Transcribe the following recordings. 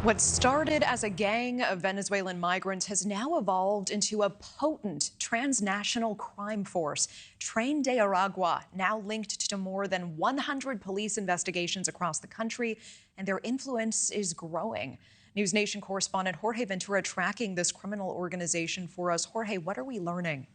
What started as a gang of Venezuelan migrants has now evolved into a potent transnational crime force. Tren de Aragua, now linked to more than 100 police investigations across the country, and their influence is growing. NewsNation correspondent Jorge Ventura tracking this criminal organization for us. Jorge, what are we learning?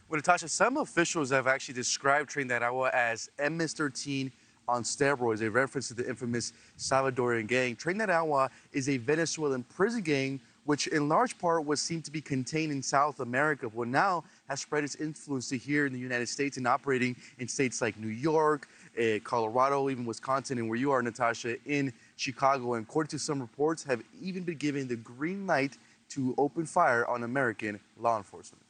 Well, Natasha, some officials have actually described Tren de Aragua as MS-13 on steroids, a reference to the infamous Salvadorian gang. Tren de Aragua is a Venezuelan prison gang, which in large part was seen to be contained in South America, but now has spread its influence to here in the United States and operating in states like New York, Colorado, even Wisconsin, and where you are, Natasha, in Chicago. And according to some reports, have even been given the green light to open fire on American law enforcement.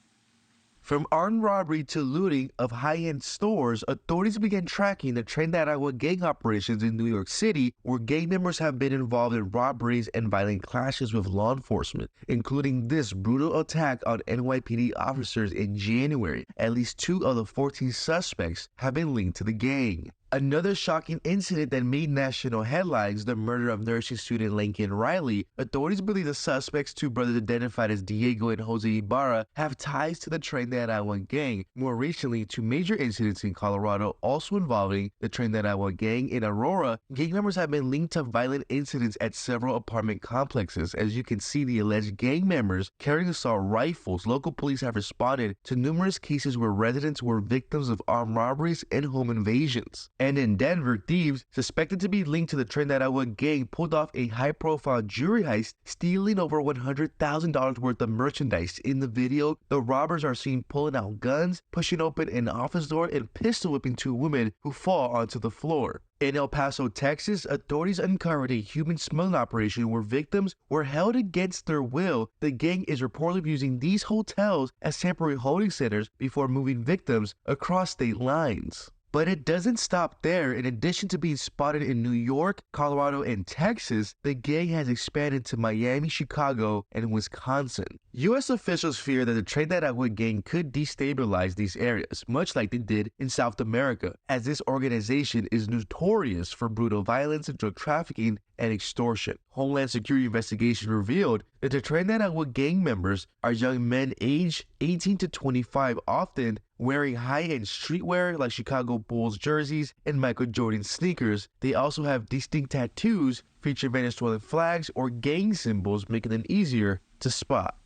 From armed robbery to looting of high-end stores, authorities began tracking the Tren de Aragua gang operations in New York City, where gang members have been involved in robberies and violent clashes with law enforcement, including this brutal attack on NYPD officers in January. At least 2 of the 14 suspects have been linked to the gang. Another shocking incident that made national headlines, the murder of nursing student Lincoln Riley. Authorities believe the suspects, 2 brothers identified as Diego and Jose Ibarra, have ties to the Tren de Aragua gang. More recently, 2 major incidents in Colorado also involving the Tren de Aragua gang. In Aurora, gang members have been linked to violent incidents at several apartment complexes. As you can see, the alleged gang members carrying assault rifles. Local police have responded to numerous cases where residents were victims of armed robberies and home invasions. And in Denver, thieves suspected to be linked to the Tren de Aragua gang pulled off a high-profile jewelry heist, stealing over $100,000 worth of merchandise. In the video, the robbers are seen pulling out guns, pushing open an office door, and pistol whipping 2 women who fall onto the floor. In El Paso, Texas, authorities uncovered a human smuggling operation where victims were held against their will. The gang is reportedly using these hotels as temporary holding centers before moving victims across state lines. But it doesn't stop there. In addition to being spotted in New York, Colorado, and Texas, the gang has expanded to Miami, Chicago, and Wisconsin. U.S. officials fear that the Tren de Aragua gang could destabilize these areas, much like they did in South America, as this organization is notorious for brutal violence, drug trafficking, and extortion. Homeland Security investigations revealed that the Tren de Aragua gang members are young men aged 18 to 25, often wearing high-end streetwear like Chicago Bulls jerseys and Michael Jordan sneakers. They also have distinct tattoos featuring Venezuelan flags or gang symbols, making them easier to spot.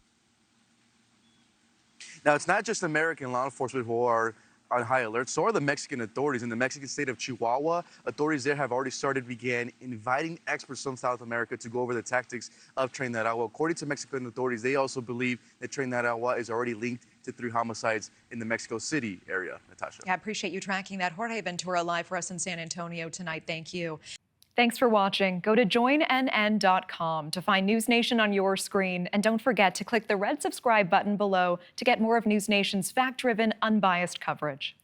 Now, it's not just American law enforcement who are on high alert, so are the Mexican authorities. In the Mexican state of Chihuahua, authorities there have already began inviting experts from South America to go over the tactics of Tren de Aragua. According to Mexican authorities, they also believe that Tren de Aragua is already linked to 3 homicides in the Mexico City area. Natasha. Yeah, I appreciate you tracking that. Jorge Ventura live for us in San Antonio tonight. Thank you. Thanks for watching. Go to joinnn.com to find NewsNation on your screen. And don't forget to click the red subscribe button below to get more of NewsNation's fact-driven, unbiased coverage.